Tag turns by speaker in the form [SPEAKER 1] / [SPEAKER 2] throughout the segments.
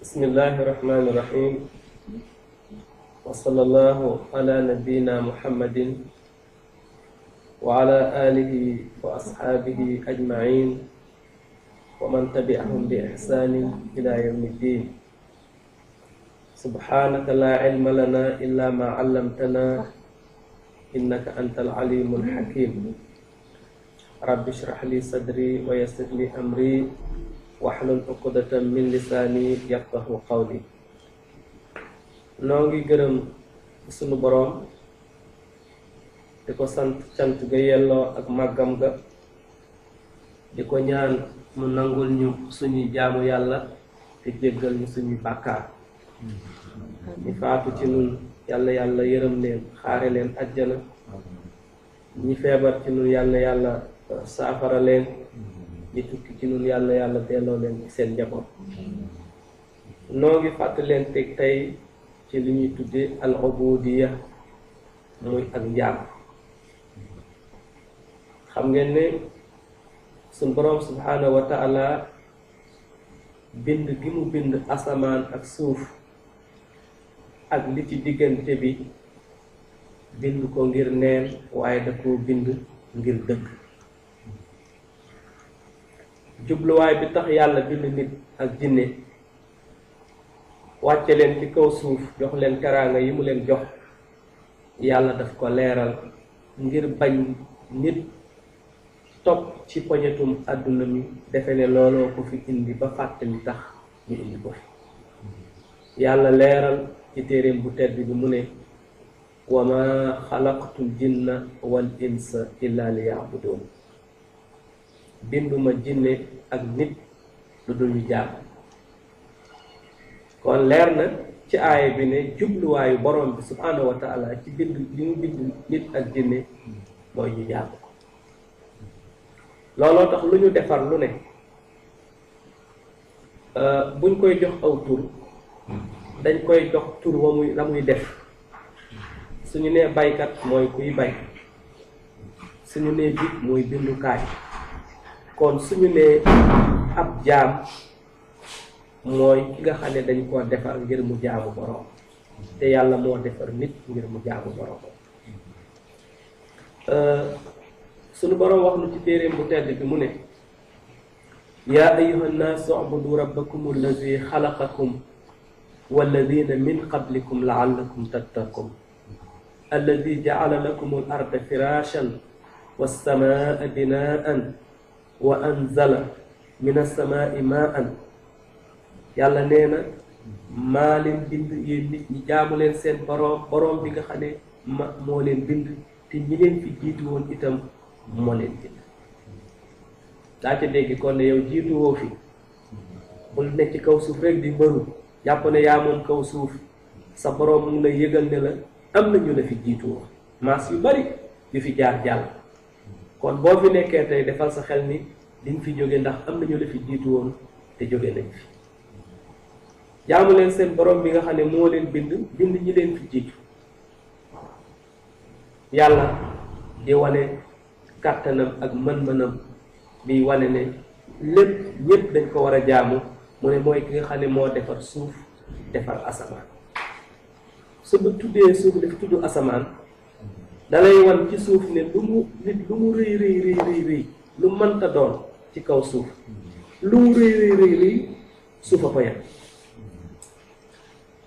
[SPEAKER 1] Bismillahirrahmanirrahim. Wa sallallahu ala nabiyyina Muhammadin wa ala alihi wa ashabihi ajma'in wa man tabi'ahum bi ihsanin ila yawmiddin. Subhanaka la ilma lana illa ma 'allamtana innaka antal alimul hakim. Rabbi shrah li sadri wa yassir li amri wahlul 'uqdatam min lisani yafqahu qawli. Noo ngi gërëm sunu boroom di ko sant cant ga yelloo ak màggam ga, di ko ñaan mu nangul ñu suñuy jaamu yàlla te jéggal ñu suñuy bàkkaar. ñi faatu ci nun yàlla yàlla yërëm leen, xaare leen ajjana. ñi feebar ci nun yàlla yàlla saafara leen. ñi tukki ci nun yàlla yàlla delloo leen ci seen njaboot. noo ngi fàttali leen tey ci li ñuy tuddee al ubudiya, muy ak njaam. xam ngeen ne suñ boroom subhanahu wa ta'ala bind gi mu bind asamaan ak suuf ak li ci diggante bi bind ko ngir neen, waaye da koo bind ngir dëgg. jubluwaay bi tax yàlla bind nit ak jinne, wàcce leen ci kaw suuf, jox leen teraanga yi mu leen jox, yàlla daf ko leeral ngir bañ nit topp ci poñetum àdduna mi, defe ne looloo ko fi indi ba fàtte li tax ñu indi ko fi. yàlla leeral ci téeréem bu tedd bi mu ne wa ma xalaqtul jinna wal insa illa liya'budun. binduma jinne ak nit lu dul ñu jaam. kon leer na ci aaya bi ne jubluwaayu borom bi subhanahu wa ta'ala ci bind li mu bind nit ak jinne mooy ñu jaam ko. looloo tax lu ñu defar lu ne buñ koy jox aw tur dañ koy jox tur wa muy la muy def. suñu nee baykat mooy kuy bay, suñu nee bit mooy bindukaay. kon suñu nee ab jaam mooy ki nga xam ne dañ koo defar ngir mu jaamu borom, te yàlla moo defar nit ngir mu jaamu borom. suñu borom wax nu ci téeréem bu tedd bi mu ne yaa ayyuha nnaasu ubudu rabbakum allazi xalaqakum walladina min qablikum laallakum tattaqun alladi ja'ala lakum al arda firashan wassamaa binaan wa anzala min as-samaa'i maa'an. yàlla nee na maa leen bind yéen nit ñi, jaamu leen seen boroom bi nga xam ne moo leen bind, te ñi leen fi jiitu woon itam moo leen bind. daa ca dégg kon ne yow jiitu woo fi, bul nekk ci kaw suuf rek di mbëru jàpp ne yaa moom kaw suuf. sa boroom mu lay yëgal ne la am na ñu la fi jiitu woon, maas yu bari yu fi jaar jàll. kon boo fi nekkee tey defal sa xel ni diñ fi jóge, ndax am na ñu la fi jiitu woon te jóge nañ fi. jaamu leen seen borom bi nga xam ne moo leen bind ñi leen fi jiitu. yàlla di wane kàttanam ak mën-mënam, bi wane ne lépp ñépp dañ ko war a jaamu. mu ne mooy ki nga xam ne moo defar suuf, defar asamaan. su bu tuddee suuf dafa tudd asamaan, dalay wan ci suuf ne lu mu rëy rëy lu mënta doon ci kaw suuf, lu mu rëy suufa ko yem.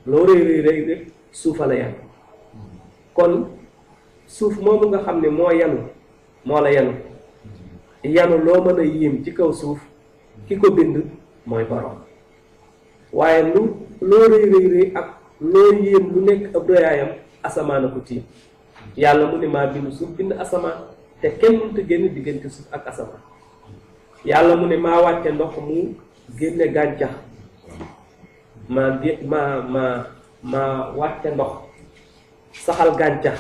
[SPEAKER 1] loo rëy rek suufa la yem. kon suuf moomu nga xam ne moo la yanu loo mën a yéem ci kaw suuf, ki ko bind mooy borom. waaye loo rëy ak loo yéem lu nekk ab doyaayam, asamaan a ko tiim. yàlla mu ne maa bind suuf bind asamaan, te kenn mënta génn diggante suuf ak asamaan. yàlla mu ne maa wàcce ndox mu génne gàncax, maa wàcce ndox saxal gàncax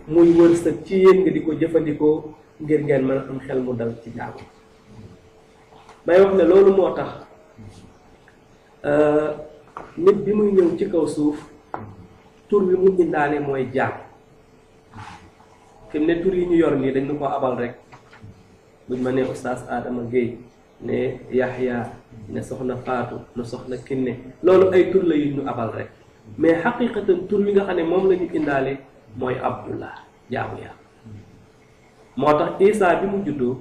[SPEAKER 1] muy wërsëg ci yéen nga di ko jëfandikoo ngir ngeen mën a am xel mu dal ci jaamu. may wax ne loolu moo tax nit bi muy ñëw ci kaw suuf tur bi mu indaale mooy jaam. fi mu ne tur yi ñu yor nii dañ ñu ko abal rek, waaye tur bi mu indaale mooy jaam. jaam mooy ki nga xam ne moo defar suuf, defar asamaan. suuf moomu nga xam ne moo la yanu, moo la yanu loo mën a yéem ci kaw suuf, lu mu rëy rëy ak loo yéem lu nekk ab doyaayam, asamaan a ko tiim. yàlla mu ne maa bind suuf bind asamaan, te kenn mënta génn diggante suuf ak asamaan. yàlla mu ne maa wàcce ndox mu génne gàncax muy wërsëg ci yéen nga di ko jëfandikoo ngir ngeen mën a am xel mu dal ci jaamu. may wax ne loolu moo tax nit bi muy ñëw ci kaw suuf tur bi mu indaale mooy jaam. fi mu ne tur yi ñu yor nii dañ ñu ko abal rek, buñ ma nee oustaz Adama Gueye ne Yaxya ne soxna Faatu ne soxna Kinne loolu ay tur la yu ñu abal rek mais xaqiqatan tur wi nga xam ne moom la ñu indaale mooy Abdullah jaamu yàlla moo tax Isa bi mu juddoo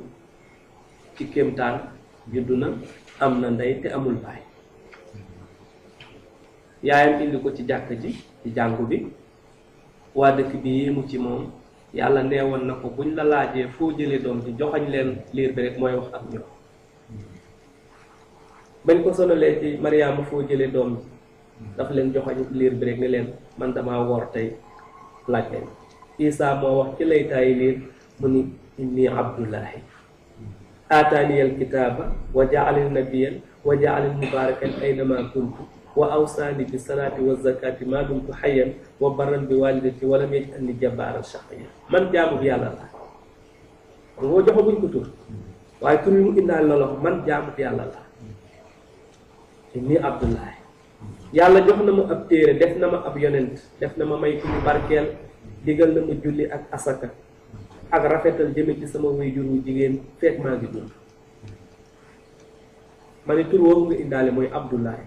[SPEAKER 1] ci kéemtaan juddu na am na ndey te amul baay yaayam indi ko ci jàkk ji ci jàngu bi waa dëkk bi yéemu ci moom yàlla neewoon na ko buñ la laajee foo jëlee doom ji joxañ leen liir bi rek mooy wax ak ñoom bañ ko sonalee ci Mariama foo jëlee doom ji daf leen joxañ liir bi rek ne leen man damaa woor tey laaj leen Isa moo wax ci laytaayi liir mu ni inni abdullahi aataaniyal kitaaba wa jaalani nabiyan wa jaalani mubarakan aynama kuntu wa awsaani bi salaati wa zakati ma dumtu hayyan wa barran bi walidati wa lam yaj'alni jabbaaran shaqiyyan man jaamu bi yàlla la ngoo joxaguñ ko tur waaye tur yi mu indaal loolu man jaamu bi yàlla la inni abdullahi yàlla jox na ma ab téere def na ma ab yonent def na ma may ku ñu barkeel digal na ma julli ak asaka ak rafetal jëme ci sama waajur wu jigéen fekk maa ngi dund ma ne tur woowu nga indaale mooy abdullahi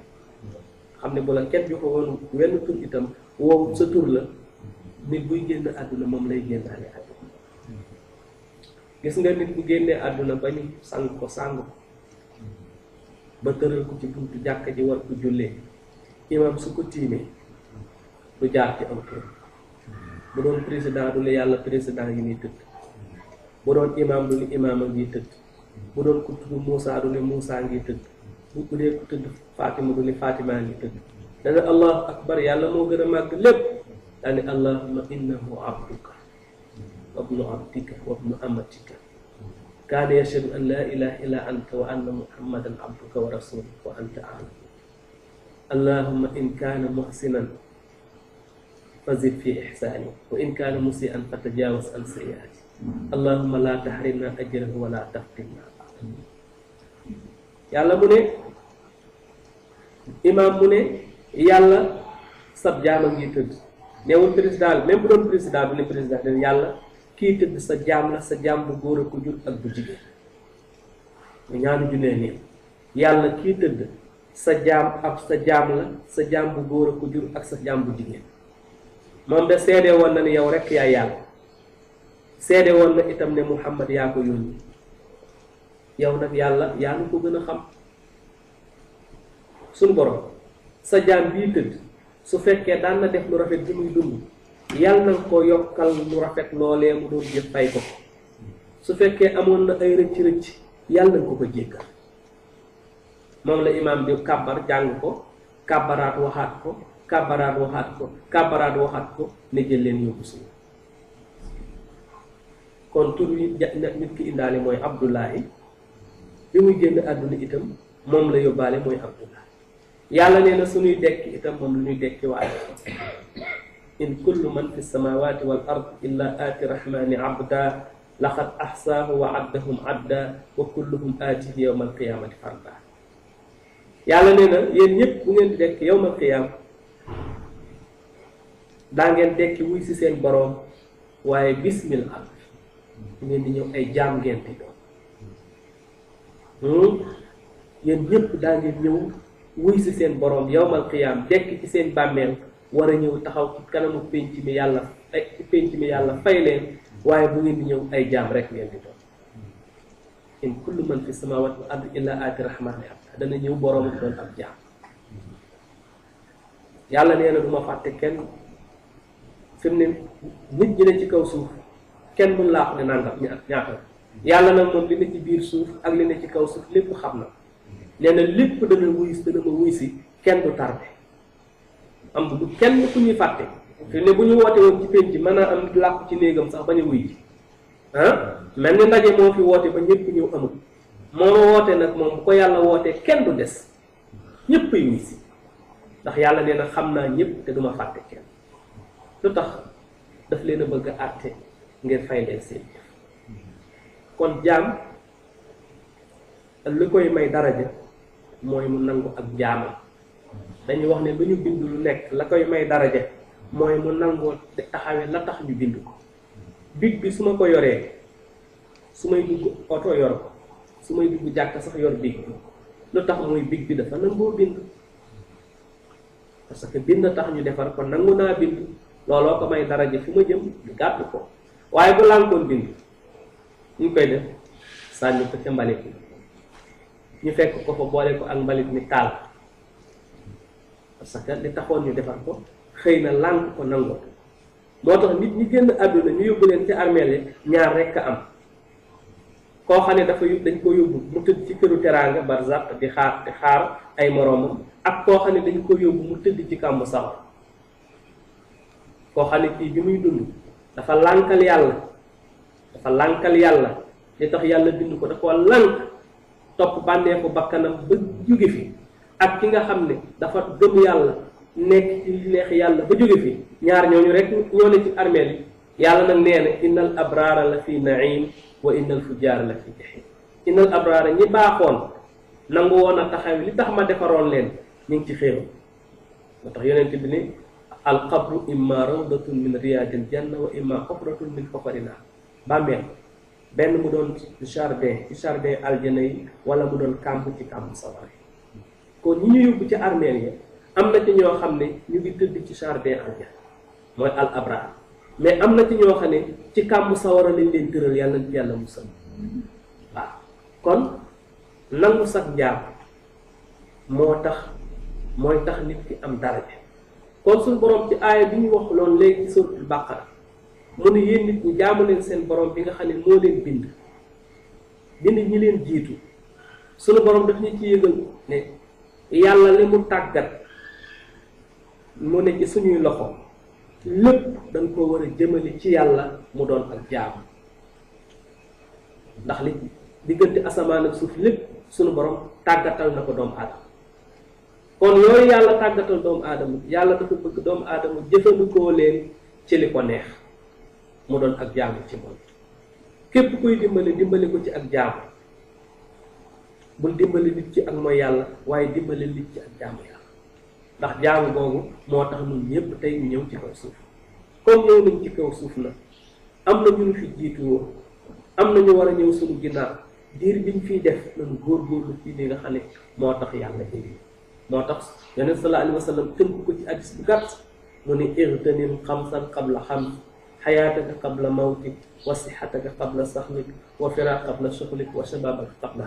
[SPEAKER 1] xam ne bu la kenn joxe woon wenn tur itam woowu sa tur la nit buy génn àdduna moom lay génnaale àdduna gis nga nit bu génnee àdduna ba ñu sang ko ba tëral ko ci buntu jàkka ji war ko jullee imam su ko tiimee du jaar ci aw tur bu doon président du ne yàlla président yi nii tëdd bu doon imam du ne imam a ngi tëdd bu doon ku tudd Moussa du ne Moussa ngi tëdd bu dee ku tëdd Fatima du ne Fatima ngi tëdd dana allahu akbar yàlla moo gën a màgg lépp daane allahumma innahu abduka wa ibnu abdika wa ibnu amatika kaana yashhadu an la ilaha illa anta wa anna muhammadan abduka wa rasuluka wa anta a'lam allahumma in kaana muhsinan fazid fi ihsani wa in kaana musian fatajawaz an sayyi'ati allahumma la tahrimna ajrahu wa la taftinna yàlla mu ne imaam mu ne yàlla sab jaam a ngi tëdd neewul président même bu doon président bi ne président den yàlla kii tëdd sa jaam la sa jaam bu góor a ko jur ak bu jigéen mu ñaanu junee nii yàlla kii tëdd sa jaam ab sa jaam la sa jaam bu góor a ko jur ak sa jaam bu jigéen moom de seede woon na ne yow rekk yaa yàlla seede woon na itam ne Muhammad yaa ko yónni yow nag yàlla yaa nu ko gën a xam suñu borom sa jaam bii tëdd su fekkee daan na def lu rafet bi muy dund yàlla na ko yokkal lu rafet loolee mu doon jëf fay ko su fekkee amoon na ay rëcc-rëcc yàlla na ko ko jéggal moom la imaam bi kàbbar jàng ko kàbbaraat waxaat ko kàbbaraat waxaat ko kàbbaraat waxaat ko ne jël leen yóbbu suñu kon tur wi nit ki indaale mooy Abdullahi bi muy génn àdduna itam moom la yóbbaale mooy Abdullahi yàlla nee na suñuy dekki itam moom lu ñuy dekki waaye in kullu man fi samawati wal ard illa aati rahmani abda laqad ahsaahu wa addahum adda wa kulluhum aatihi yawma alqiyamati farda yàlla nee na yéen ñëpp bu ngeen di dekk yawma alqiyama daa ngeen dekki wuy si seen boroom waaye bismillah ngeen di ñëw ay jaam ngeen di doon yéen ñëpp daa ngeen ñëw wuy si seen boroom yawmal qiyaam dekk ci seen bàmmeel war a ñëw taxaw ci kanamu penc mi yàlla fay leen waaye bu ngeen di ñëw ay jaam rek ngeen di doon in kullu man fi samawati wal ardi illa aati rahmani abda dana ñëw boroom doon ab jaam yàlla nee na du ma fàtte kenn fi mu ne nit ñi ne ci kaw suuf kenn mën laa wax ne nangam ñaata yàlla nag moom li ne ci biir suuf ak li ne ci kaw suuf lépp xam na nee na lépp dana ma wuy si kenn du tardé am du kenn ku ñuy fàtte fi ne bu ñu woote woon ci penc mën naa am làkk ci néegam sax bañ a wuy ji mel ni ndaje moo fi woote ba ñëpp ñëw amul moo woote nag moom bu ko yàlla wootee kenn du des ñëpp ay wuy si ndax yàlla nee na xam naa ñëpp te duma fàtte kenn lu tax daf leen a bëgg a àtte ngir fay leen seen jëf kon jaam li koy may daraja mooy mu nangu ak jaamam dañuy wax ne lu ñu bind lu nekk la koy may daraja mooy mu nangoo taxawee la tax ñu bind ko big bi su ma ko yoree su may dugg oto yor ko su may dugg jàkk sax yor big bi lu tax mooy big bi dafa nangoo bind parce que bind tax ñu defar ko nangu naa bind looloo ko may daraja fi ma jëm ñu gàtt ko waaye bu lànkoon bind ñu koy def sànni ko ca mbalit mi ñu fekk ko fa boole ko ak mbalit mi taal parce que li taxoon ñu defar ko xëy na lànk ko nangoo moo tax nit ñi génn àdduna ñu yóbbu leen ci armeel yi ñaar rekk a am koo xam ne dafa yóbbu dañ ko yóbbu mu tëdd ci këru teraanga barzaq di xaar ay moroomam ak koo xam ne dañ ko yóbbu mu tëdd ci kàmbu sawar koo xam ne kii bi muy dund dafa lànkal yàlla li tax yàlla bind ko dafa lànk topp bànneexu bakkanam ba jóge fi ak ki nga xam ne dafa gëm yàlla nekk ci li neex yàlla ba jóge fi ñaar ñooñu rek ñoo ne ci armeel yi yàlla nag nee na innal abraara la fi naim wa innal fujaara la fi jahim innal abraara ñi baaxoon nangu woon a taxaw li tax ma defaroon leen ñu ngi ci xéew moo tax yonent bi ni al qabru imma rawdatun min riyadil janna wa imma xofratun min xofarina bàmmeel benn mu doon jardin ci jardin aljana yi wala mu doon kàmb ci kàmb sawar yi kon ñi ñu yóbbu ci armeel yi am na ci ñoo xam ne ñu ngi tëdd ci jardin aljana mooy al abraar mais am na ci ñoo xam ne ci kàmb sawara lañ leen tëral yàlla ci yàlla musal waaw kon nangu sax njaam mooy tax nit ki am daraja kon suñu borom ci aaya bi ñu wax loolu léegi ci suratul baqara mu ne yéen nit ñi jaamu leen seen borom bi nga xam ne moo leen bind ñi leen jiitu suñu borom daf ñu ci yëgal ne yàlla li mu tàggat mu ne ci suñuy loxo lépp dañ ko war a jëmale ci yàlla mu doon ak jaamu ndax li diggante asamaan ak suuf lépp suñu borom tàggatal na ko doomu aadama kon yooyu yàlla tàggatal doomu aadama yàlla dafa bëgg doomu aadama jëfandikoo leen ci li ko neex mu doon ak jaamu ci moom képp kuy dimbali ko ci ak jaamu bul dimbali nit ci ak mooy yàlla waaye dimbali nit ci ak jaamu yàlla ndax jaamu boobu moo tax ñun ñëpp tey ñu ñëw ci kaw suuf comme ñëw nañ ci kaw suuf na am na ñu fi jiitu woon am na ñu war a ñëw suñu ginnaaw diir biñ fiy def nañu góorgóorlu ci li nga xam ne moo tax yàlla indi moo tax yonent sallallahu alayhi wa sallam tënk ko ci hadiis bu gàtt mu ne irtanim xamsan qabla xams xayaataka qabla mawtik wa sixataka qabla saxmik wa firaaq qabla shuxlik wa shababaka qabla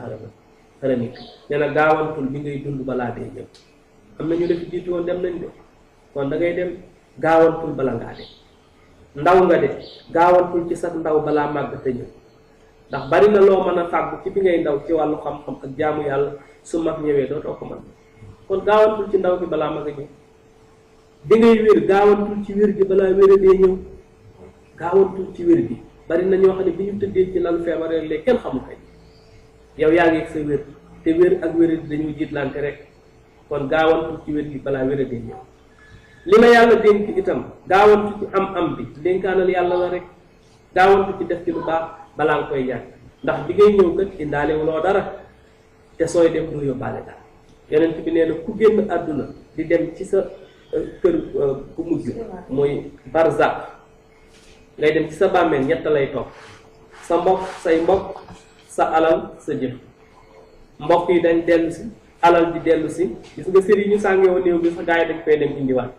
[SPEAKER 1] haramik nee na gaawantul bi ngay dund balaa dee ñëw am na ñu def jiitu woon dem nañ de kon da ngay dem gaawantul bala ngaa de ndaw nga de gaawantul ci sax ndaw balaa màgg te ñëw ndax bari na loo mën a fàggu ci bi ngay ndaw ci wàllu xam-xam ak jaamu yàlla su mag ñëwee dootoo ko mën kon gaawantul ci ndaw bi balaa mag a ñëw bi ngay wér gaawantul ci wér gi balaa wér a dee ñëw gaawantul ci wér gi bari na ñoo xam ne bi ñu tëddee ci lal feebar rek léegi kenn xamu kay yow yaa ngi sa wér te wér ak wér dañuy jiitlante rek kon gaawantul ci wér gi balaa wér a dee ñëw li la yàlla dénk itam gaawantu ci am bi dénkaanal yàlla la rek gaawantu ci def ci lu baax balaa nga koy ñàkk ndax bi ngay ñëw kat indaale wuloo dara te sooy dem doo yóbbaale dara yonent bi nee na ku génn àdduna di dem ci sa kër ku mujj mooy barzaq ngay dem ci sa bàmmeel ñett lay topp sa mbokk say mbokk sa alal sa jëf mbokk yi dañ dellu si alal di dellu si gis nga sër yi ñu sàngewoon néew bi sa gars yi dañ koy dem indiwaat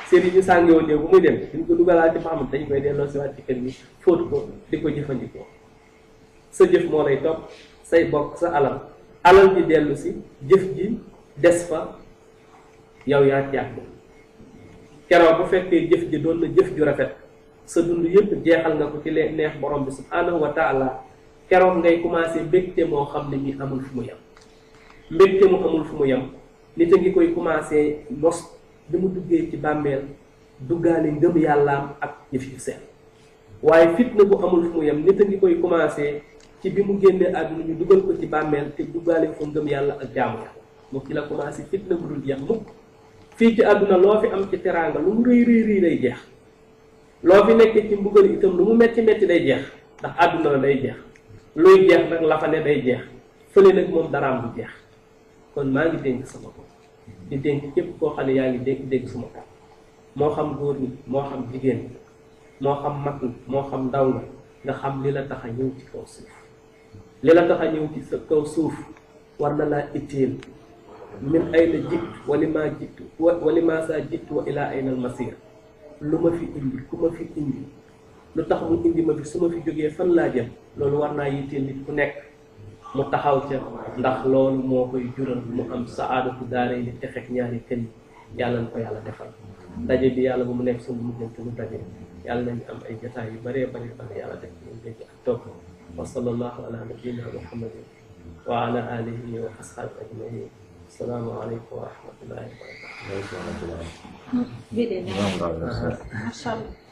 [SPEAKER 1] sër yi ñu sàngewoon néew bu muy dem duñ ko dugalaat ci Muhammad dañ koy delloo si waat ci kër gi fóot ko di ko jëfandikoo sa jëf moo lay topp say bokk sa alal ji dellu si jëf ji des fa yow yaa ci yàgg keroog bu fekkee jëf ji doon na jëf ju rafet sa dund yëpp jeexal nga ko ci neex borom bi subhanahu wa taala keroog ngay commencé mbégte moo xam ne ñi amul fu mu yem mbégte mu amul fu mu yem nit a ngi koy commencé mos bi mu duggee ci bàmmeel duggaale ngëm yàllaam ak jëf yu seen waaye fitna bu amul fu mu yem nit a ngi koy commencé ci bi mu génnee àdduna ñu dugal ko ci bàmmeel te duggaale fa ngëm yàlla ak jaamu yàlla moom ci la commencé fitna bu dul jeex mukk fii ci àdduna loo fi am ci teraanga lu mu rëy day jeex loo fi nekk ci mbugal itam lu mu metti day jeex ndax àdduna la day jeex luy jeex nag la fa ne day jeex fële nag moom daraam du jeex kon maa ngi dénk sama bopp di dénk képp koo xam ne yaa ngi dégg suma bopp moo xam góor ñi moo xam jigéen ñi moo xam mag ñi moo xam ndaw nga nga xam li la tax a ñëw ci kaw suuf li la tax a ñëw ci sa kaw suuf war na laa itteel min ayna jiitu wali maa saa jiitu wa ilaa ayna al masir lu ma fi indi ku ma fi indi lu tax mu indi ma fi su ma fi jógee fan laa jëm loolu war naa yitteel nit ku nekk mu taxaw ca ndax loolu moo koy jural mu am saadatu daaray ni texek ñaari kën yàlla na ko yàlla defal daje bi yàlla bu mu nekk suñu mujjante lu daje yàlla nañu am ay jotaay yu bëree bëri bëri yàlla def ñu dégg ak topp wa sallallahu ala nabiyina muhammadin wa ala alihi wa ashabi ajmain السلام عليكم ورحمة الله وبركاته.
[SPEAKER 2] ما شاء الله.